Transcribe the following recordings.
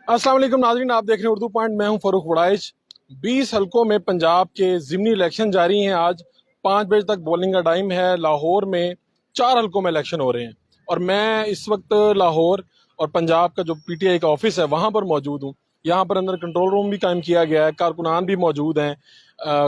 अस्सलाम वालेकुम नाज़रीन, आप देख रहे हैं उर्दू पॉइंट। मैं हूं फरूख वड़ाइच। 20 हलकों में पंजाब के ज़िमनी इलेक्शन जारी हैं। आज 5 बजे तक पोलिंग का टाइम है। लाहौर में 4 हलकों में इलेक्शन हो रहे हैं और मैं इस वक्त लाहौर और पंजाब का जो पीटीआई का ऑफिस है वहां पर मौजूद हूं। यहाँ पर अंदर कंट्रोल रूम भी कायम किया गया है, कारकुनान भी मौजूद हैं।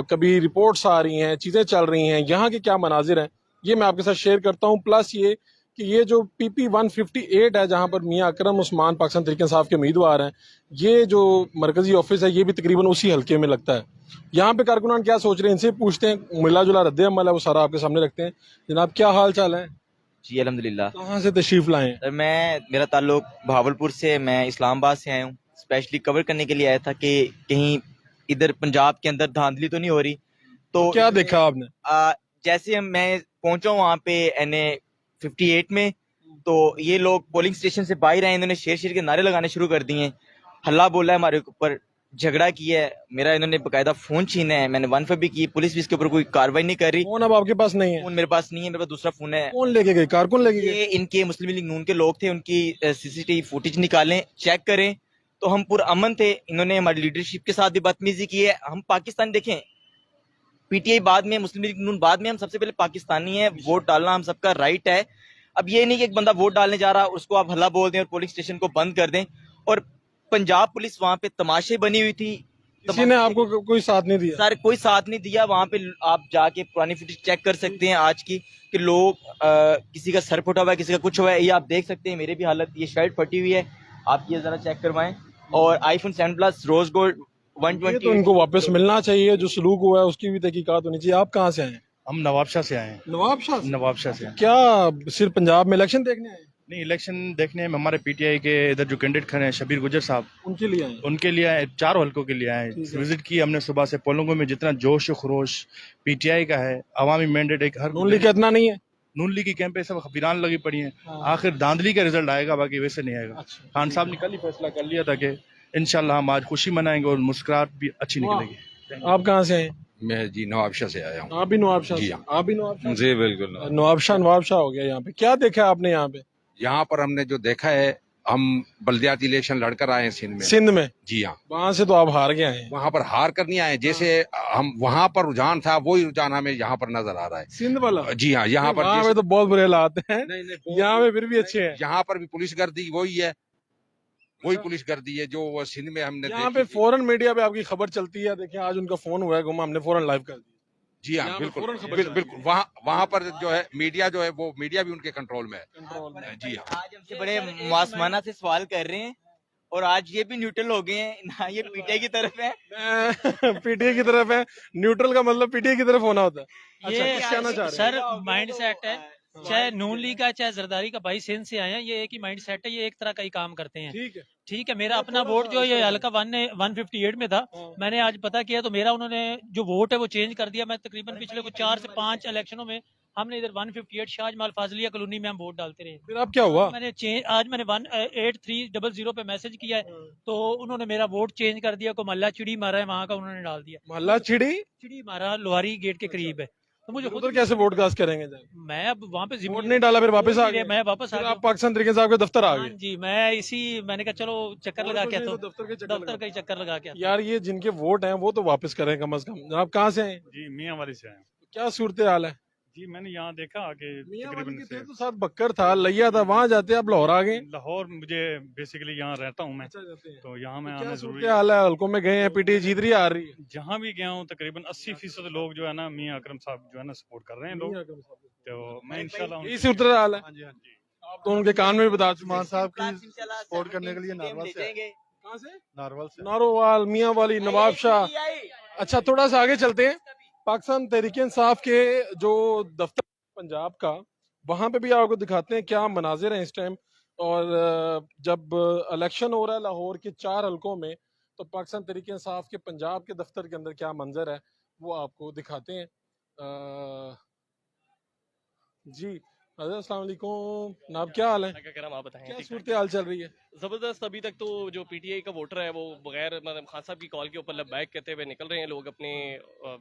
कभी रिपोर्ट्स आ रही हैं, चीज़ें चल रही हैं, यहाँ के क्या मनाजिर हैं ये मैं आपके साथ शेयर करता हूँ। प्लस ये कि ये जो पीपी 158 है जहां पर मियां अकरम उस्मान पाकिस्तान तहरीक इंसाफ के उम्मीदवार हैं, ये जो मरकजी ऑफिस है ये भी तकरीबन उसी हल्के में लगता है। यहाँ पे कारकुनान क्या सोच रहे हैं इनसे पूछते हैं। मिला जुला रद्द अमल है वो सारा आपके सामने रखते हैं। जनाब क्या हाल चाल है? जी अल्हम्दुलिल्लाह। कहाँ से तशरीफ लाए हैं? सर मेरा ताल्लुक भावलपुर से, मैं इस्लामाबाद से आया हूँ। स्पेशली कवर करने के लिए आया था कि कहीं इधर पंजाब के अंदर धांधली तो नहीं हो रही। तो क्या देखा आपने? जैसे मैं पहुंचा हूँ वहाँ पे NA 58 में, तो ये लोग पोलिंग स्टेशन से बाहर आए, इन्होंने शेर शेर के नारे लगाने शुरू कर दिए, हल्ला बोला है, हमारे ऊपर झगड़ा किया है, मेरा इन्होंने बकायदा फोन छीना है। मैंने 1 भी की, पुलिस भी इसके ऊपर कोई कार्रवाई नहीं कर रही। फोन अब आपके पास नहीं है? फोन मेरे पास नहीं है, मेरे पास दूसरा फोन है। कौन लेके गए? कारकुन लेके गए? ये इनके मुस्लिम लीग नून के लोग थे, उनकी CCTV फुटेज निकालें, चेक करें। तो हम पुरअमन थे, इन्होंने हमारी लीडरशिप के साथ भी बदतमीजी की है। हम पाकिस्तान देखें, PTI बाद में, मुस्लिम लीग नून बाद में, हम सबसे पहले पाकिस्तानी है। वोट डालना हम सबका राइट है। अब ये नहीं कि एक बंदा वोट डालने जा रहा उसको आप हल्ला बोल दें और पोलिंग स्टेशन को बंद कर दें। और पंजाब पुलिस वहां पे तमाशे बनी हुई थी। किसी ने आपको कोई साथ नहीं दिया? सर कोई साथ नहीं दिया। वहां पे आप जाके पुरानी फुटेज चेक कर सकते हैं आज की, कि लोग किसी का सर फटा हुआ है, किसी का कुछ हुआ है। ये आप देख सकते हैं, मेरे भी हालत, ये शर्ट फटी हुई है, आप ये जरा चेक करवाएं। और iPhone 7 Plus रोज गोल्ड ये तो 120। इनको वापस मिलना चाहिए। जो सलूक हुआ है उसकी भी तहकीकात होनी चाहिए। आप कहाँ से आए हैं? हम नवाबशाह से आए हैं। नवाबशाह से? नवाबशाह से आए हैं। क्या सिर्फ पंजाब में इलेक्शन देखने आए हैं? नहीं, इलेक्शन देखने में हमारे पीटीआई के इधर जो कैंडिडेट खड़े हैं शबीर गुजर साहब, उनके लिए आए हैं? उनके लिए आए, 4 हलकों के लिए आए ठीक है। विजिट की हमने सुबह से। पोलिंगों में जितना जोश खरोश पीटीआई का है, अवामी मैंडेट एक हर नून लीग का इतना नहीं है? नून लीग की कैंपेन सब खबीरान लगी पड़ी हैं। हाँ। आखिर धांधली का रिजल्ट आएगा, बाकी वैसे नहीं आएगा। अच्छा। खान साहब ने कल ही फैसला कर लिया था कि इंशाल्लाह हम आज खुशी मनाएंगे और मुस्कुराहट भी अच्छी निकलेगी। आप कहाँ से हैं? मैं जी नवाबशाह से आया हूँ। आप भी नवाबशाह जी से? हाँ। आप भी नवाबशाह? जी बिल्कुल। नवाबशाह हो गया। यहाँ पे क्या देखा आपने? यहाँ पे यहाँ पर हमने जो देखा है, हम बल्दियाती इलेक्शन लड़कर आए हैं सिंध में। सिंध में? जी हाँ। वहां से तो आप हार गए हैं। वहाँ पर हार कर नहीं आए, जैसे हम वहाँ पर रुझान था वही रुझान हमें यहाँ पर नजर आ रहा है। सिंध वाला? जी हाँ। यहाँ पर वहाँ पे तो बहुत बुरे हालात हैं। नहीं, यहाँ पे फिर भी अच्छे हैं। यहाँ पर भी पुलिस गर्दी वही है, वही पुलिस गर्दी है जो सिंध में हमने यहाँ देखी पे थी। फौरन मीडिया पे आपकी खबर चलती है। देखिए आज उनका फोन हुआ है गुम, हमने फौरन लाइव कर दिया। जी हाँ यहाँ पे बिल्कुल फौरन खबर बिल्कुल। वहाँ पर जो है मीडिया जो है वो मीडिया भी उनके कंट्रोल में है। जी हाँ। आज हमसे बड़े मासमाना से सवाल कर रहे हैं और आज ये भी न्यूट्रल हो गए हैं ना, ये PTI की तरफ है। पीटीए की तरफ है। न्यूट्रल का मतलब पीटीए की तरफ होना होता है। अच्छा, ये कुछ कहना चाह रहे सर हैं? माइंड सेट है, चाहे नून लीग का चाहे जरदारी का, भाई सिंध से आए हैं, ये एक ही माइंड सेट है, ये एक तरह का ही काम करते हैं। ठीक है। ठीक है, मेरा अपना वोट जो है ये हल्का 158 में था। हाँ। मैंने आज पता किया तो मेरा उन्होंने जो वोट है वो चेंज कर दिया। मैं तकरीबन पिछले कुछ 4 से 5 इलेक्शनों में हमने इधर 158 शाहजमाल फाजलिया कॉलोनी में हम वोट डालते रहे। फिर अब क्या हुआ? मैंने चेंज आज मैंने 18300 पे मैसेज किया है, तो उन्होंने मेरा वोट चेंज कर दिया। को मोहल्ला चिड़ी मारा है वहाँ का, उन्होंने डाल दिया। मोहल्ला चिड़ी मारा लोहारी गेट के करीब है। तो मुझे खुद उधर कैसे वोट कास्ट करेंगे? मैं अब वहाँ पे वोट नहीं डाला फिर वापस आ गए? मैं वापस आ फिर गया। आप पाकिस्तान तरीके साहब के दफ्तर आ हाँ गए? जी, मैं इसी मैंने कहा चलो चक्कर लगा के तो दफ्तर के चक्कर दफ्तर का ही चक्कर लगा के आता हूँ। यार ये जिनके वोट हैं वो तो वापस करें कम से कम। आप कहाँ से हैं? जी मियाँ वाली से आए हैं। क्या सूरत हाल है? जी मैंने यहाँ देखा आगे मियां वाली तकरीबन के थे से तो साथ बक्कर था, लैया था, वहां जाते आप लाहौर आ गए। लाहौर, मुझे बेसिकली यहाँ रहता हूँ मैं, तो तो यहाँ मैं क्या आना सूरत जरूरी हाल है? हल्कों में गए हैं, पीटीए जीत रही है, आ रही है? जहाँ भी गया हूँ तकरीबन 80% लोग जो है ना मियाँ अकरम साहब जो है ना सपोर्ट कर रहे हैं लोग। तो मैं इंशाल्लाह यही सूरत हाल है। हाँ जी हाँ जी। आप तो उनके कान में भी बता चुके हैं। साहब की सपोर्ट करने के लिए नारवल से कहाँ से? नारवल से। नारोवाल, मियां वाली, नवाबशाह। अच्छा, थोड़ा सा आगे चलते हैं। पाकिस्तान तहरीक इंसाफ के जो दफ्तर पंजाब का, वहां पे भी आपको दिखाते हैं क्या मनाजिर हैं इस टाइम। और जब इलेक्शन हो रहा है लाहौर के 4 हलकों में, तो पाकिस्तान तहरीक इंसाफ के पंजाब के दफ्तर के अंदर क्या मंजर है वो आपको दिखाते हैं। जी, حضرت السلام علیکم جناب، کیا حال ہے؟ کیا کہہ رہا ہوں آپ بتائیں. کیا ٹھیک صورت ٹھاک. حال چل رہی ہے؟ زبردست. ابھی تک تو جو پی ٹی آئی کا ووٹر ہے وہ بغیر مطلب خان صاحب کی کال کے اوپر لبیک کہتے ہوئے نکل رہے ہیں لوگ اپنے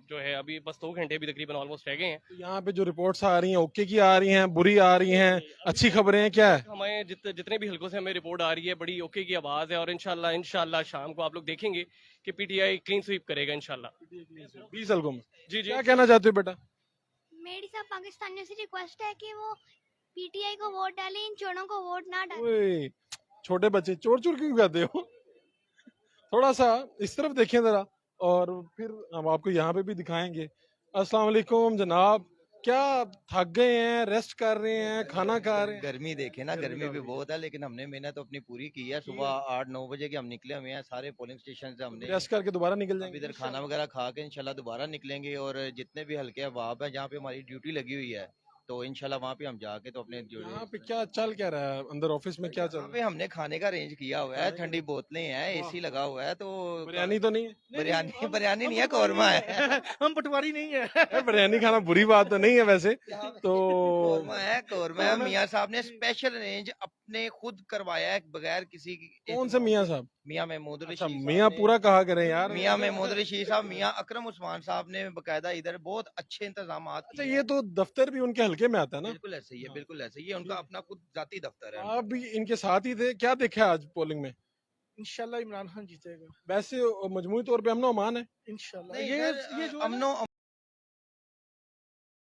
جو ہے ابھی بس 2 گھنٹے بھی تقریباً آلموسٹ رہ گئے ہیں. تو یہاں پہ جو رپورٹس آ رہی ہیں اوکے کی آ رہی ہیں، بری آ رہی ہیں، اچھی خبریں ہیں، کیا ہے؟ ہمیں جتنے بھی حلقوں سے ہمیں رپورٹ آ رہی ہے بڑی اوکے کی آواز ہے اور انشاءاللہ شام کو آپ لوگ دیکھیں گے کہ P T I clean sweep کرے گا انشاءاللہ. 20 حلقوں میں جی جی. کیا کہنا چاہتے ہو بیٹا؟ میری سب پاکستانیوں سے ریکویسٹ ہے کہ وہ پی ٹی آئی کو ووٹ ڈالیں، ان چوروں کو ووٹ نہ ڈالیں. اوئے چھوٹے بچے چور چور کیوں کہتے ہو؟ تھوڑا سا اس طرف دیکھیں ذرا اور پھر ہم آپ کو یہاں پہ بھی دکھائیں گے. السلام علیکم جناب، کیا تھک گئے ہیں، ریسٹ کر رہے ہیں، کھانا کھا رہے ہیں؟ گرمی دیکھیں نا، گرمی بھی بہت ہے لیکن ہم نے محنت اپنی پوری کی ہے. صبح 8-9 بجے کے ہم نکلے ہوئے ہیں سارے پولنگ اسٹیشن سے. ہم نے ریسٹ کر کے دوبارہ نکل جائیں اب گے ادھر کھانا وغیرہ کھا کے انشاءاللہ دوبارہ نکلیں گے. اور جتنے بھی حلقے احباب ہیں جہاں پہ ہماری ڈیوٹی لگی ہوئی ہے تو انشاءاللہ وہاں پہ ہم جا کے تو اپنے جو یہاں پہ کیا چل کیا رہا ہے اندر آفس میں، کیا چل وہاں رہا پہ ہم نے کھانے کا ارینج کیا ہوا ہے. ٹھنڈی بوتلیں ہیں، اے سی لگا ہوا ہے. تو ہے؟ بریانی تو نہیں ہے؟ بریانی نہیں ہے، قورمہ ہے. ہم پٹواری نہیں ہے. بریانی کھانا بری بات تو نہیں ہے ویسے تو. قورمہ ہے. میاں صاحب نے اسپیشل ارینج اپنے خود کروایا ہے بغیر کسی کون سے میاں صاحب؟ میاں محمود اچھا رشید صاحب میاں نے- پورا کہا کریں یار. میاں محمود رشید صاحب، میاں اکرم عثمان صاحب نے باقاعدہ ادھر بہت اچھے انتظامات اچھا کیے یہ ہیں. تو دفتر بھی ان کے حلقے میں آتا ہے نا؟ بالکل ایسے ہی ہے، بالکل ایسے ہی ہے. ان کا اپنا خود ذاتی دفتر ہے. آپ بھی ان کے ساتھ ہی تھے، کیا دیکھا آج پولنگ میں؟ انشاءاللہ عمران خان جیتے گا ویسے مجموعی طور پہ امن و امان ہے؟ انشاءاللہ. نہیں، یہ ادھر جو ہے امن نا، و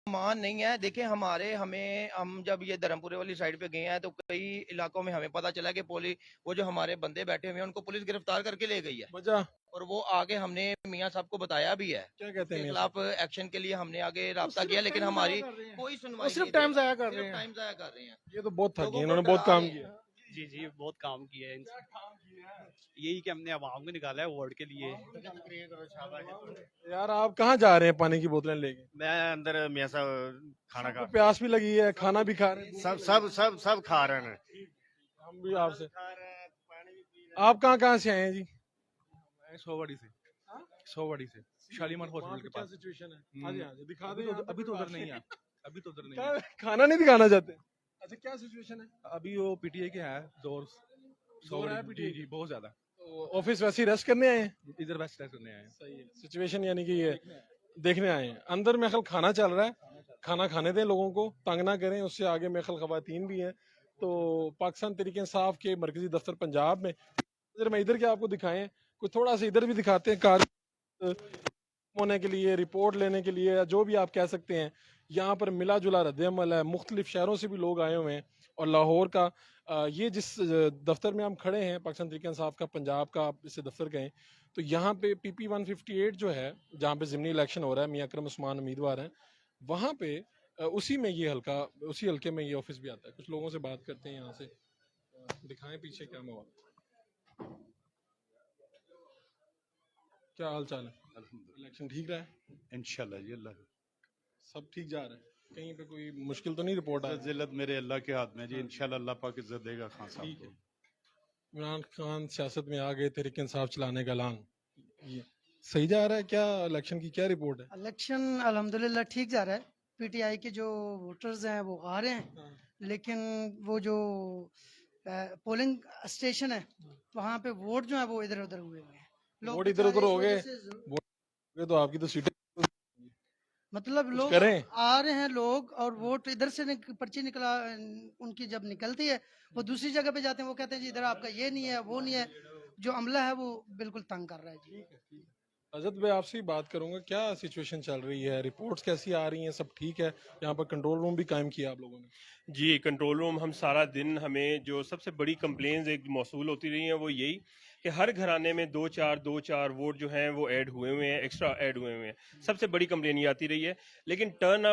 امان نہیں ہے. دیکھیں ہم جب یہ دھرمپورے والی سائڈ پہ گئے ہیں تو کئی علاقوں میں ہمیں پتا چلا کہ وہ جو ہمارے بندے بیٹھے ہوئے ہیں ان کو پولیس گرفتار کر کے لے گئی ہے. وجہ اور وہ آگے ہم نے میاں صاحب کو بتایا بھی ہے. کیا کہتے اس کے ہیں؟ خلاف ایکشن کے لیے ہم نے آگے رابطہ کیا لیکن ہماری کوئی وہ سنوائی صرف نہیں. ٹائم ضائع کر رہے ہیں. ٹائم ضائع کر رہے ہیں. یہ تو بہت تھک لوگوں گئے، کو انہوں نے بہت ڈرا کام رہے کیا. جی جی بہت کام کیا ہے. یہی کہ ہم نے عوام کو نکالا ہے ووٹ کے لیے. یار آپ کہاں جا رہے ہیں پانی کی بوتلیں لے کے؟ میں اندر میاں صاحب کھانا کھا پیاس بھی لگی ہے، کھانا بھی کھا رہے ہیں. سب کھا رہے ہیں. ہم بھی آپ سے. آپ کہاں سے آئے ہیں جی؟ سوواڑی سے شالیمار ہاسپٹل کے پاس. سچویشن ہے؟ ہاں جی ہاں جی دکھا دیں. ابھی تو ادھر نہیں ہے. ابھی تو ادھر نہیں کیا ہے. کھانا نہیں دکھانا چاہتے؟ اچھا کیا سچویشن ہے؟ ابھی وہ پی ٹی آئی کے ہے زور. زور ہے PTI جی بہت زیادہ. آفس ویسے ہی ریسٹ کرنے آئے ہیں؟ ادھر ویسٹ کرنے آئے ہیں. صحیح ہے. سچویشن یعنی کہ یہ دیکھنے آئے ہیں. اندر میں خیال کھانا چل رہا ہے، کھانا کھانے دیں لوگوں کو، تنگ نہ کریں. اس سے آگے میں خیال خواتین بھی ہیں. تو پاکستان تحریک انصاف کے مرکزی دفتر پنجاب میں ادھر کے آپ کو دکھائیں، کوئی تھوڑا سا ادھر بھی دکھاتے ہیں. کار ہونے کے لیے، رپورٹ لینے کے لیے، جو بھی آپ کہہ سکتے ہیں، یہاں پر ملا جلا رد عمل ہے. مختلف شہروں سے بھی لوگ آئے ہوئے ہیں اور لاہور کا یہ جس دفتر میں ہم کھڑے ہیں پاکستان تحریک انصاف کا پنجاب کا، آپ اس سے دفتر گئے تو یہاں پہ PP 158 جو ہے جہاں پہ ضمنی الیکشن ہو رہا ہے، میاں اکرم عثمان امیدوار ہیں وہاں پہ، اسی حلقے میں یہ آفس بھی آتا ہے. کچھ لوگوں سے بات کرتے ہیں یہاں سے. دکھائیں پیچھے کیا مواد. کیا حال چال ہے؟ الیکشن ٹھیک رہا ہے؟ انشاءاللہ جی. اللہ سب ٹھیک جا رہا ہے؟ کہیں پہ کوئی مشکل تو نہیں رپورٹ آ رہی؟ ذلت میرے اللہ کے ہاتھ میں جی. انشاءاللہ اللہ پاک عزت دے گا خان صاحب ٹھیک ہے. کو. عمران خان سیاست میں آ گئے، تحریک انصاف چلانے کا اعلان، یہ صحیح جا رہا ہے؟ کیا الیکشن کی کیا رپورٹ ہے؟ الیکشن الحمدللہ ٹھیک جا رہا ہے. پی ٹی آئی کے جو ووٹرز ہیں وہ آ رہے ہیں لیکن وہ جو پولنگ اسٹیشن ہے وہاں پہ ووٹ جو ہے وہ ادھر ادھر ہوئے ہیں. ووٹ ادھر ادھر ہو گئے تو آپ کی تو سیٹیں مطلب کچھ لوگ کریں. آ رہے ہیں لوگ اور ووٹ ادھر سے پرچی نکلا ان کی جب نکلتی ہے وہ دوسری جگہ پہ جاتے ہیں، وہ کہتے ہیں جی ادھر آپ کا یہ نہیں ہے وہ نہیں ہے. جو عملہ ہے وہ بالکل تنگ کر رہا ہے جی. حضرت میں آپ سے ہی بات کروں گا، کیا سچویشن چل رہی ہے؟ رپورٹس کیسی آ رہی ہیں؟ سب ٹھیک ہے؟ یہاں پر کنٹرول روم بھی قائم کیا آپ لوگوں نے؟ جی کنٹرول روم ہم سارا دن، ہمیں جو سب سے بڑی کمپلینز ایک موصول ہوتی رہی ہیں وہ یہی کہ ہر گھرانے میں دو چار ووٹ جو ہیں وہ ایڈ ہوئے ہوئے ہیں، ایکسٹرا ایڈ ہوئے ہوئے ہیں. سب سے بڑی کمپلین یہ آتی رہی ہے. لیکن ٹرن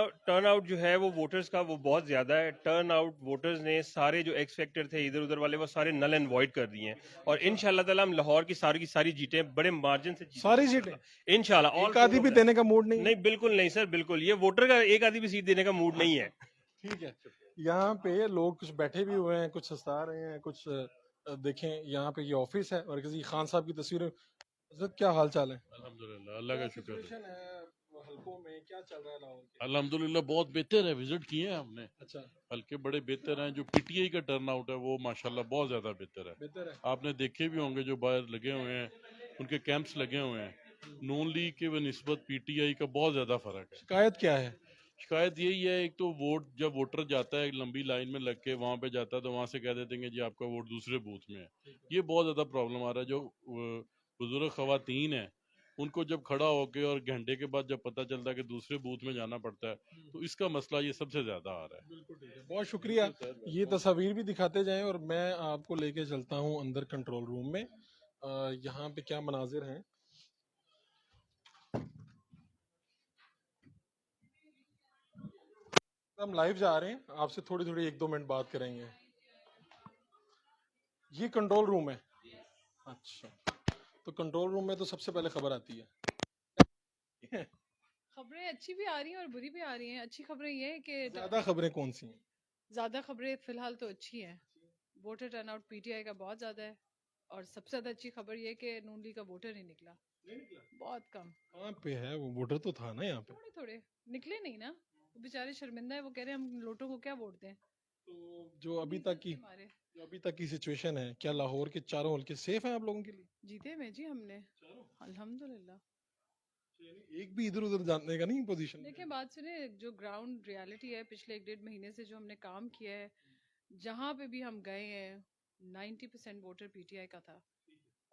آؤٹ جو ہے وہ ووٹرز کا وہ بہت زیادہ ہے. ٹرن آؤٹ ووٹرز نے سارے جو ایکس فیکٹر تھے ادھر ادھر والے وہ سارے نل اینڈ وائڈ کر دیے ہیں. اور ان شاء اللہ تعالیٰ ہم لاہور کی ساری جیتیں بڑے مارجن سے ساری سیٹیں ان شاء اللہ. ایک آدھی بھی دینے کا موڈ نہیں؟ نہیں بالکل نہیں سر، بالکل یہ ووٹر کا ایک آدھی بھی سیٹ دینے کا موڈ نہیں ہے. ٹھیک ہے. یہاں پہ لوگ کچھ بیٹھے بھی ہوئے ہیں، کچھ ہنسا رہے ہیں، کچھ دیکھیں یہاں پہ یہ آفس ہے اور کسی خان صاحب کی تصویر. حضرت کیا حال چال ہے؟ الحمدللہ اللہ کا شکر ہے. हलकों में क्या चल रहा है लाहौर के? अल्हम्दुलिल्लाह बहुत बेहतर है, विजिट किए हैं हमने, अच्छा, हल्के बड़े बेहतर हैं। जो पीटीआई का टर्न आउट है वो माशाल्लाह बहुत ज्यादा बेहतर है। बेहतर है। आपने देखे भी होंगे जो बाहर लगे हुए हैं, उनके कैंप्स लगे हुए हैं। नून लीग के बनिस्बत पीटीआई का बहुत ज्यादा फर्क है। शिकायत क्या है? शिकायत यही है, एक तो वोट जब वोटर जाता है लंबी लाइन में लग के वहाँ पे जाता है तो वहाँ से कह देते हैं कि जी आपका वोट दूसरे बूथ में है। ये बहुत ज्यादा प्रॉब्लम आ रहा है। जो बुजुर्ग खवातीन है उनको जब खड़ा होके और घंटे के बाद जब पता चलता है कि दूसरे बूथ में जाना पड़ता है, तो इसका मसला ये सबसे ज्यादा आ रहा है। बिल्कुल ठीक है, बहुत शुक्रिया। ये तस्वीर भी दिखाते जाएं और मैं आपको लेके चलता हूं अंदर कंट्रोल रूम में। यहाँ पे क्या मनाजिर हैं। हम लाइव जा रहे हैं, आपसे थोड़ी थोड़ी 1-2 मिनट बात करेंगे। ये कंट्रोल रूम है। अच्छा, तो कंट्रोल रूम में तो सबसे पहले खबर आती है। खबरें अच्छी भी आ रही हैं और बुरी भी आ रही हैं। अच्छी खबरें ये है कि ज्यादा खबरें कौन सी हैं? ज़्यादा खबरें फिलहाल तो अच्छी हैं। वोटर टर्नआउट पीटीआई का बहुत ज़्यादा है और सबसे ज़्यादा अच्छी खबर ये है कि नून लीग का वोटर नहीं निकला, बहुत कम। कहाँ पे है वो? वोटर तो था ना यहाँ पे। थोड़े थोड़े निकले नहीं ना, वो बेचारे शर्मिंदा है। वो कह रहे हैं हम लोटों को क्या वोट दें। तो जो अभी तक की सिचुएशन है, क्या लाहौर के चारों हल्के सेफ हैं आप लोगों के लिए? जीते में जी हमने, अल्हम्दुलिल्लाह। एक भी इधर उधर जाने का नहीं पोजीशन? देखिए बात सुने, जो ग्राउंड रियलिटी है पिछले 1-1.5 महीने से जो हमने काम किया है, जहाँ पे भी हम गए हैं 90% वोटर पीटीआई का था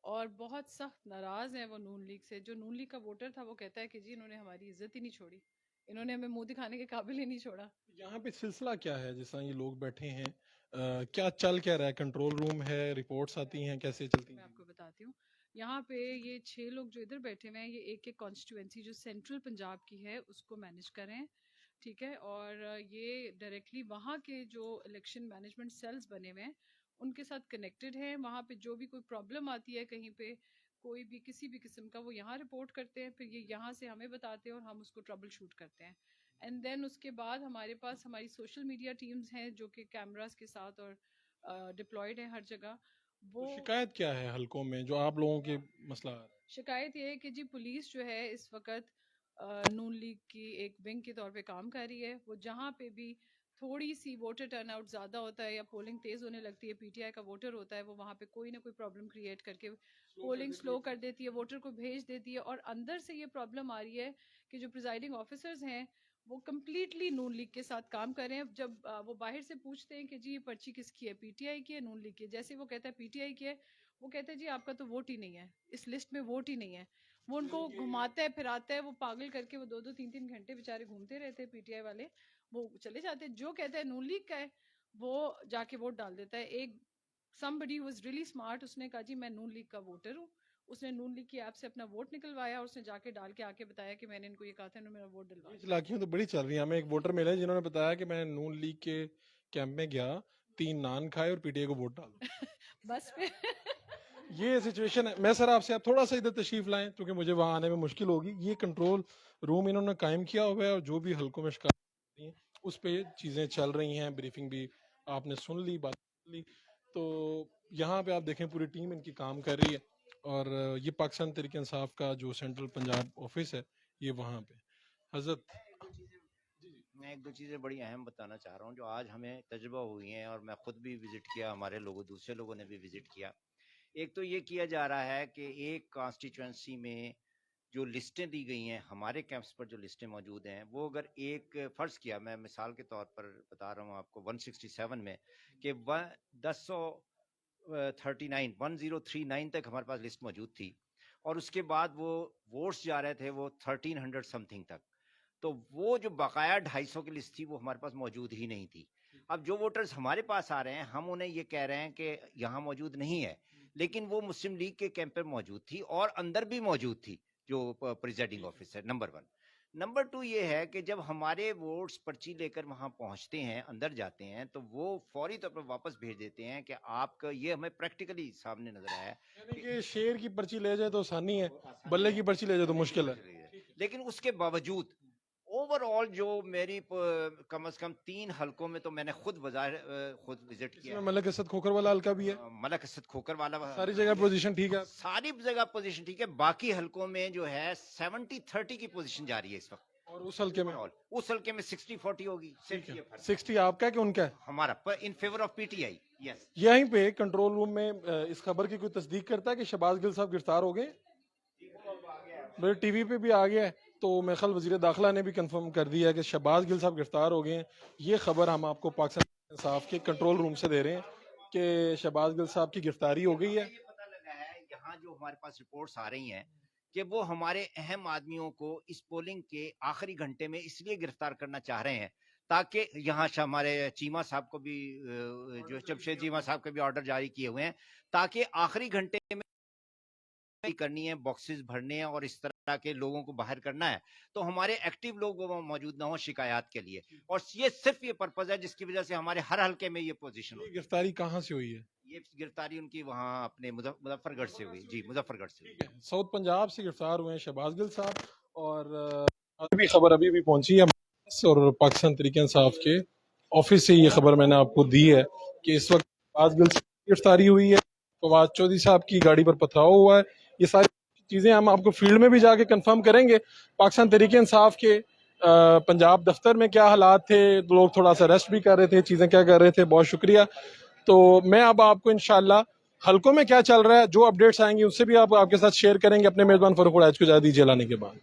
और बहुत सख्त नाराज हैं वो नून लीग से। जो नून लीग का वोटर था वो कहता है कि जी इन्होंने हमारी इज्जत ही नहीं छोड़ी, इन्होंने हमें मुंह दिखाने के काबिल ही नहीं छोड़ा। यहाँ पे सिलसिला क्या है? जिस तरह ये लोग बैठे हैं, क्या चल क्या रहा है? कंट्रोल रूम है, रिपोर्ट्स आती हैं, कैसे चलती मैं हैं? आपको बताती हूँ। यहाँ पे ये 6 लोग जो इधर बैठे हुए हैं, ये एक कॉन्स्टिट्यूएंसी जो सेंट्रल पंजाब की है उसको मैनेज कर रहे हैं, ठीक है। और ये डायरेक्टली वहाँ के जो इलेक्शन मैनेजमेंट सेल्स बने हुए हैं उनके साथ कनेक्टेड है। वहाँ पे जो भी कोई प्रॉब्लम आती है कहीं पे, कोई भी किसी भी किस्म का, वो यहाँ रिपोर्ट करते हैं, फिर ये यहाँ से हमें बताते हैं और हम उसको ट्रबल शूट करते हैं। एंड देन उसके बाद हमारे पास हमारी सोशल मीडिया टीम्स हैं जो कि कैमरास के साथ और डिप्लॉयड है हर जगह। वो तो शिकायत क्या है हलकों में जो आप लोगों के मसला आ रहा है? शिकायत ये है कि जी पुलिस जो है इस वक्त नून लीग की एक विंग के तौर पे काम कर रही है। वो जहाँ पे भी थोड़ी सी वोटर टर्नआउट ज़्यादा होता है या पोलिंग तेज़ होने लगती है, पीटीआई का वोटर होता है, वो वहाँ पे कोई ना कोई प्रॉब्लम क्रिएट करके पोलिंग स्लो कर देती है, वोटर को भेज देती है। और अंदर से ये प्रॉब्लम आ रही है कि जो प्रिजाइडिंग ऑफिसर्स हैं वो कम्प्लीटली नून लीग के साथ काम कर रहे हैं। जब वो बाहर से पूछते हैं कि जी ये पर्ची किसकी है, पीटीआई की है नून लीग की है, जैसे वो कहता है पीटीआई की है, वो कहते हैं जी आपका तो वोट ही नहीं है, इस लिस्ट में वोट ही नहीं है। वो उनको घुमाता है फिराता है, वो पागल करके वो 2-2 3-3 घंटे बेचारे घूमते रहते हैं पीटीआई वाले, वो चले जाते हैं। जो कहता है नून लीग का है वो जाके वोट डाल देता है। एक somebody who was really smart, उसने कहा जी मैं नून लीग का वोटर हूँ, उसने नून लीग की ऐप से अपना वोट निकलवाया और उसने जाके डाल के आके बताया कि मैंने इनको ये कहा था, इन्होंने मेरा वोट डलवा दिया। चलाकियां तो बड़ी चल रही हैं। हमें एक वोटर मिले जिन्होंने बताया कि मैं नून लीग के कैंप में गया, 3 नान खाए और पीटीआई को वोट डाला। बस फिर ये सिचुएशन है। मैं सर आपसे आप थोड़ा सा इधर तशरीफ लाएं क्योंकि मुझे वहां आने में मुश्किल होगी। ये कंट्रोल रूम इन्होंने कायम किया हुआ है और जो भी हलकों में शिकायत होती हैं उस पे चीजें चल रही हैं। ब्रीफिंग भी आपने सुन ली, बात सुन ली। तो यहाँ पे आप देखें पूरी टीम इनकी काम कर रही है और ये पाकिस्तान तहरीक इंसाफ का जो सेंट्रल पंजाब ऑफिस है ये वहाँ पे। हजरत मैं एक दो चीज़ें बड़ी अहम बताना चाह रहा हूँ जो आज हमें तजुर्बा हुई हैं और मैं खुद भी विजिट किया, हमारे लोगों दूसरे लोगों ने भी विजिट किया। एक तो ये किया जा रहा है कि एक कॉन्स्टिट्यूंसी में जो लिस्टें दी गई हैं, हमारे कैंप्स पर जो लिस्टें मौजूद हैं, वो अगर एक फ़र्ज़ किया, मैं मिसाल के तौर पर बता रहा हूँ आपको 167 में कि 1039 तक हमारे पास लिस्ट मौजूद थी और उसके बाद वो वोट्स जा रहे थे वो 1300 समथिंग तक, तो वो जो बकाया 250 की लिस्ट थी वो हमारे पास मौजूद ही नहीं थी। अब जो वोटर्स हमारे पास आ रहे हैं हम उन्हें ये कह रहे हैं कि यहाँ मौजूद नहीं है, लेकिन वो मुस्लिम लीग के कैंप पर मौजूद थी और अंदर भी मौजूद थी जो प्रिजाइडिंग ऑफिसर। नंबर 1। नंबर 2 ये है कि जब हमारे वोट्स पर्ची लेकर वहाँ पहुँचते हैं, अंदर जाते हैं, तो वो फौरी तौर पर वापस भेज देते हैं कि आपका, ये हमें प्रैक्टिकली सामने नजर आया यानी कि शेर की पर्ची ले जाए तो आसानी है, बल्ले की पर्ची ले जाए तो मुश्किल है। लेकिन उसके बावजूद ओवरऑल जो मेरी कम से कम 3 हलकों में तो मैंने खुद विजिट किया इसमें मलक असद खोखर वाला हल्का भी है, मलक असद खोखर वाला सारी जगह पोजीशन ठीक है, सारी जगह पोजीशन ठीक है। बाकी हलकों में जो है 70-30 की पोजीशन जा रही है इस वक्त, और उस हल्के में उस हल्के में 60-40 होगी। सिर्फ ये फर्क 60 आपका है कि उनका है? हमारा in favour of PTI. Yes, यहीं पे कंट्रोल रूम में इस खबर की कोई तस्दीक करता है कि शहबाज गिल साहब गिरफ्तार हो गए? मेरे टीवी पे भी आ गया है, तो मेरे ख्याल वजीर दाखिला ने भी कंफर्म कर दिया है कि शहबाज गिल साहब गिरफ्तार हो गए हैं। ये खबर हम आपको पाकिस्तान इंसाफ के कंट्रोल रूम से दे रहे हैं कि शहबाज गिल साहब की गिरफ्तारी हो गई है। ये पता लगा है यहाँ जो हमारे पास रिपोर्ट्स आ रही हैं कि वो हमारे अहम आदमियों को इस पोलिंग के आखिरी घंटे में इसलिए गिरफ्तार करना चाह रहे हैं ताकि यहाँ हमारे चीमा साहब को भी जो जमशेद चीमा साहब के भी ऑर्डर जारी किए हुए हैं ताकि आखिरी घंटे में करनी है, बॉक्सेस भरने हैं और इस तरह के लोगों को बाहर करना है, तो हमारे एक्टिव लोग वो मौजूद ना हो शिकायत के लिए। और ये सिर्फ ये पर्पज है जिसकी वजह से हमारे हर हल्के में ये पोजीशन ये गिरफ्तारी कहाँ से हुई है? ये गिरफ्तारी उनकी वहाँ अपने मुजफ्फरगढ़ से हुई। जी, मुजफ्फरगढ़ से हुई। साउथ पंजाब से गिरफ्तार हुए हैं शहबाज गिल साहब, और अभी खबर अभी भी पहुंची है और पाकिस्तान तहरीक इंसाफ के ऑफिस से ये खबर मैंने आपको दी है कि इस वक्त शहबाज गिल साहब की गिरफ्तारी हुई है, फवाद चौधरी साहब की गाड़ी पर पथराव हुआ है। ये सारी चीजें हम आपको फील्ड में भी जाके कंफर्म करेंगे। पाकिस्तान तहरीक इंसाफ के पंजाब दफ्तर में क्या हालात थे, लोग थोड़ा सा रेस्ट भी कर रहे थे, चीजें क्या कर रहे थे, बहुत शुक्रिया। तो मैं अब आपको इंशाल्लाह हलकों में क्या चल रहा है, जो अपडेट्स आएंगी उससे भी आप आपके साथ शेयर करेंगे। अपने मेजबान फरूख वड़ाइच को इजाजत दीजिए लाने के बाद।